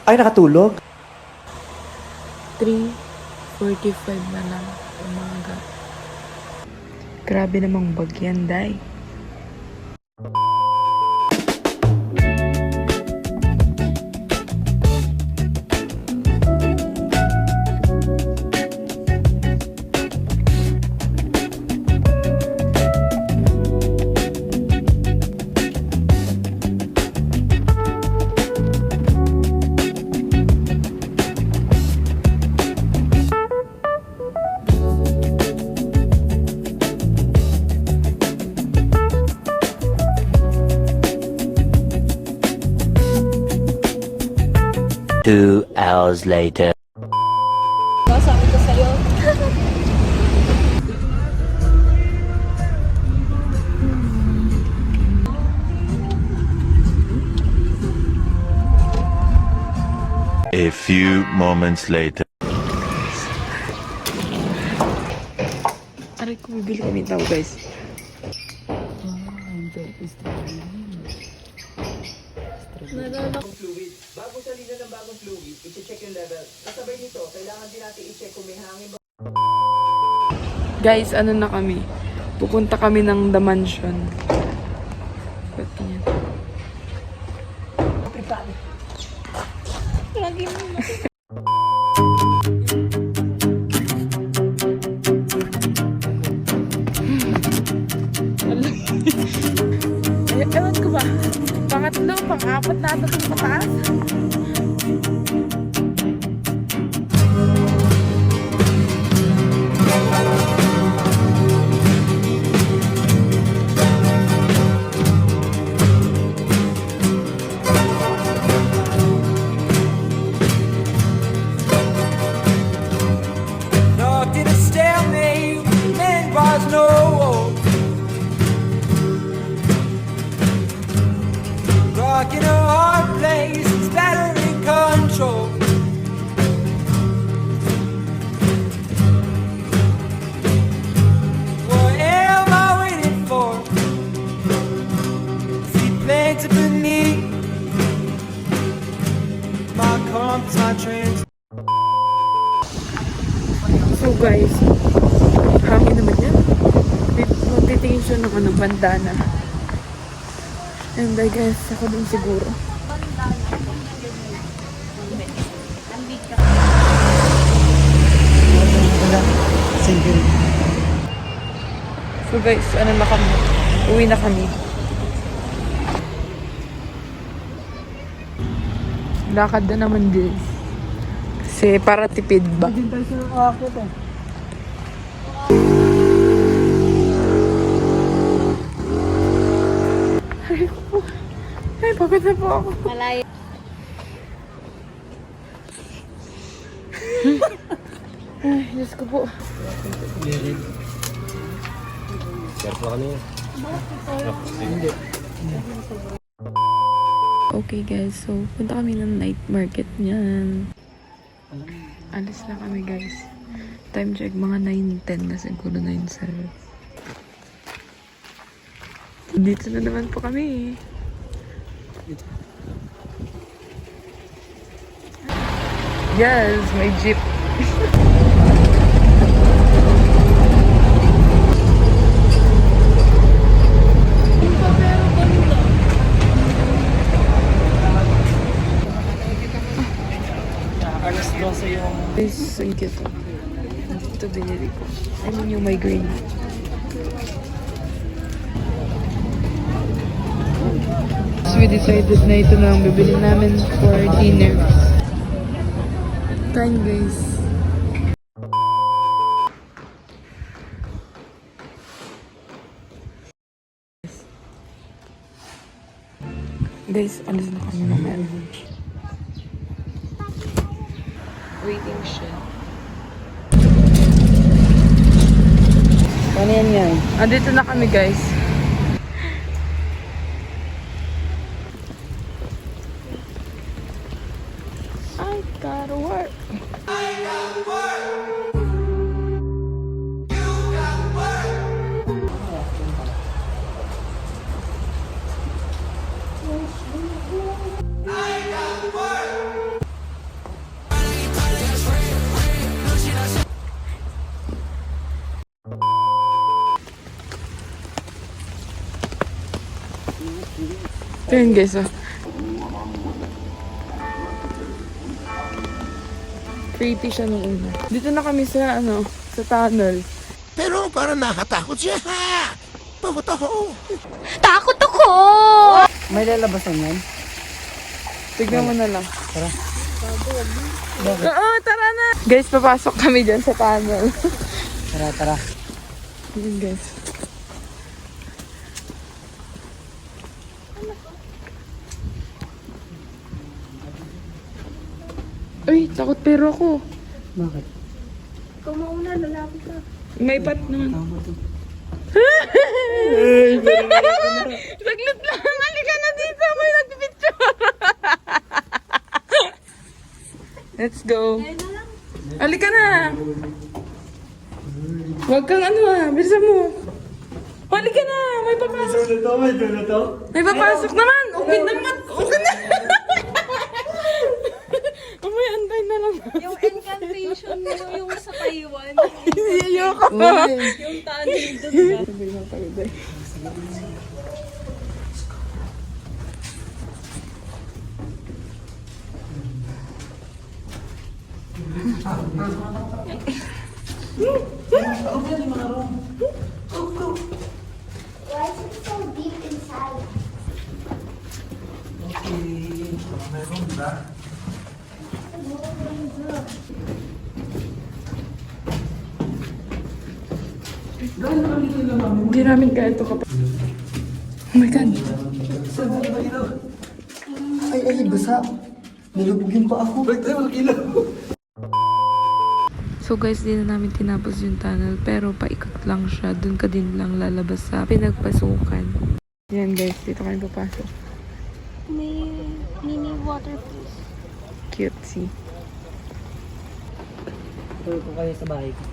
Ay, nakatulog? 3:45 na lang umaga. Grabe namang bagyan, day. Two hours later. Sabi ko sa'yo. A few moments later. Aray ko, bibili kami tao, guys. Fluid. Bago salina ng bagong fluid, i-check yung level. Kasabay nito, kailangan din natin i-check kung may hangin ba. Guys, ano na kami? Pupunta kami ng The Mansion. Ba't ganyan? Lagi mo na. Ewan ko ba? Pangatlo, pang-apat na ito sa pataas. Knocked in a stalemate, man was no hope. Rock in a hard place, it's better in control. What am I waiting for? Feet planted beneath my comps, my trans. So guys, hangin naman yan. Magtitingin siya ng bandana. And I guess, ako din siguro. Single. So guys, ano na kami? Uwi na kami. Lakad na naman guys. Kasi para tipid ba? Hindi tayo sa nakakot eh. Ay, pagod na po ako. Malayo. Ay, Diyos ko po. Okay guys, so punta kami ng night market niyan. Alis na kami guys. Time check, mga 9:10 na siguro, 9:07. Dito na naman po kami. Yes, may jeep. Alas 12 yung... Guys, ang cute. Ito binili ko. I mean yung migraine. So we decided na ito na ang bibili namin for dinner. Time guys. Guys, alis na kami ng lunch. Waiting siya. Ano yan yan? Dito na kami guys. I gotta work. Ito yun guys, oh. Creepy siya nung una. Dito na kami sa, sa tunnel. Pero parang nakatakot siya. Takot ako. Takot ako! May lalabasan yan? Tignan mo na lang. Tara. Oo, tara na! Guys, papasok kami dyan sa tunnel. Tara, tara. Yun guys. Uy, takot pero ako. Bakit? Ikaw mauna, lalaki ka. May pat naman. Saglit lang. Halika na dito. May nagpipicture. Let's go. Halika na. Huwag kang bilisan mo. Halika na. May papasok. May papasok naman. Okay naman. Okay na. Umay, antay na lang. Yung incantation mo, yung sa Taiwan. Ayoko. Yung tunnel doon. Sabi mo pagod eh. Why is it so deep inside? Hindi namin kaya ito kapag... Oh my God. Ay, basa. Nalubog yung pa ako. Bakit tayo makilaw? So guys, di na namin tinapos yung tunnel pero paikot lang siya. Doon ka din lang lalabas sa pinagpasukan. Yan guys, dito kami papasok. May mini waterfalls. Cutesy. Tulog ko kayo sa bahay ko.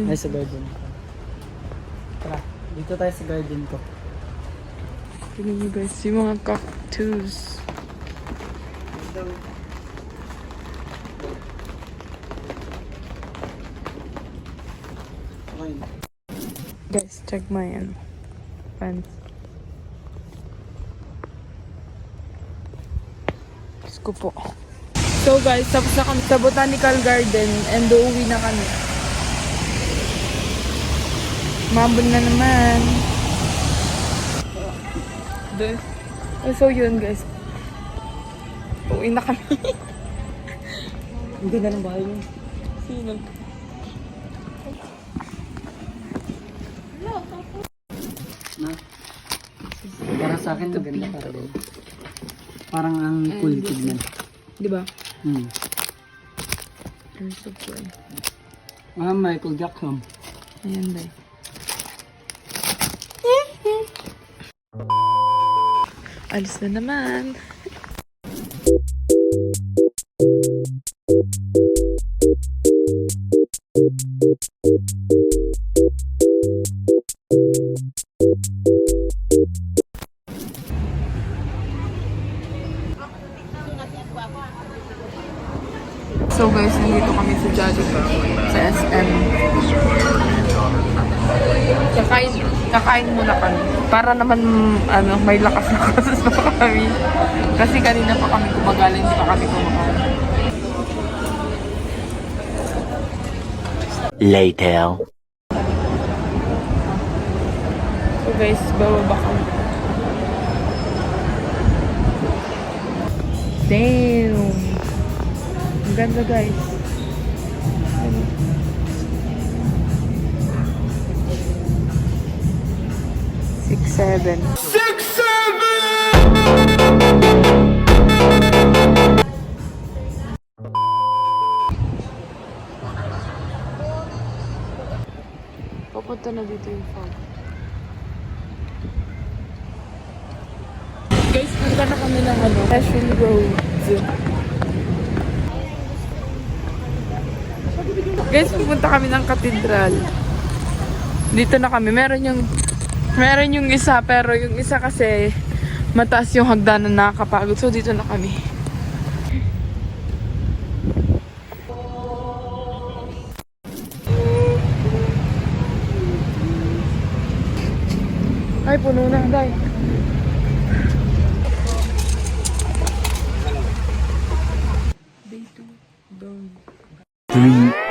Ay, sa garden ko. Tara, dito tayo sa garden ko. Tignan nyo guys, yung mga cactus. Guys, check my pants. Diyos ko po. So guys, tapos na kami sa Botanical Garden and uuwi na kami. Mambon na naman. So yun guys. Uuwi na kami. Hindi na ng bahay niyo. Sino? Na? Para sa akin, maganda para din. Parang ang cool tignan. Diba? Hmm. So cool. Michael Jackson. Ayan ba. Alis na naman. So guys, nandito kami sa Jollibee, sa SM. Kakain muna kami. Para naman, may lakas-lakas na kami. Kasi kanina pa kami kumagaling, hindi pa kami kumakain. Later. So guys, bababa kami. Damn! Ang ganda guys. 6'7". 6'7". Papunta na dito yung fog. Guys, punta na kami ng Nashville Road. Guys, pupunta kami ng katedral. Dito na kami. Meron yung isa, pero yung isa kasi mataas yung hagdanan na nakakapagod. So, dito na kami. Ay, puno na, day.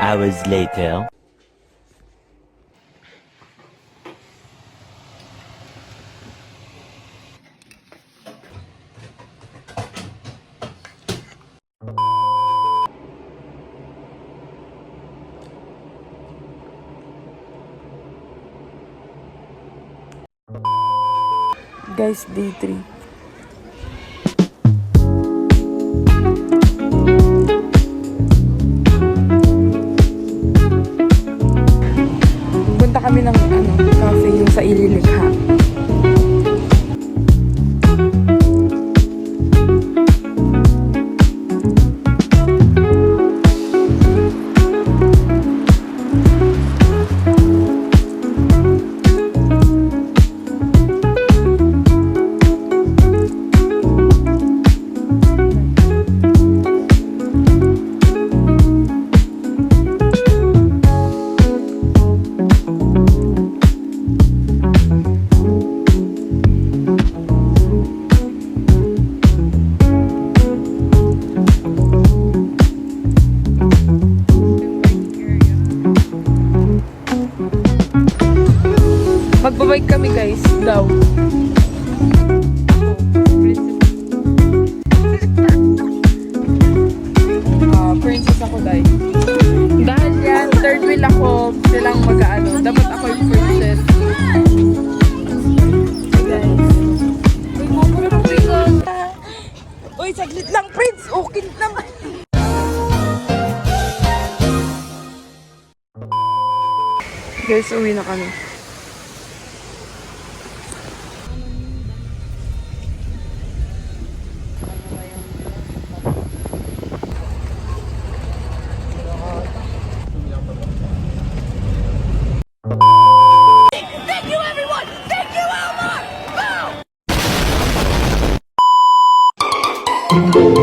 hours later. Guys, day 3. Punta kami ng cafe yung sa Ililikha. Magbabike kami guys, daw. Princess ako guys. Dahil yan, third wheel ako, silang mag-ano. Dapat ako yung princess. Hey guys. Uy, mabura ng princess. Uy, saglit lang, Prince. Okay naman. Guys, uwi na kami. Boom!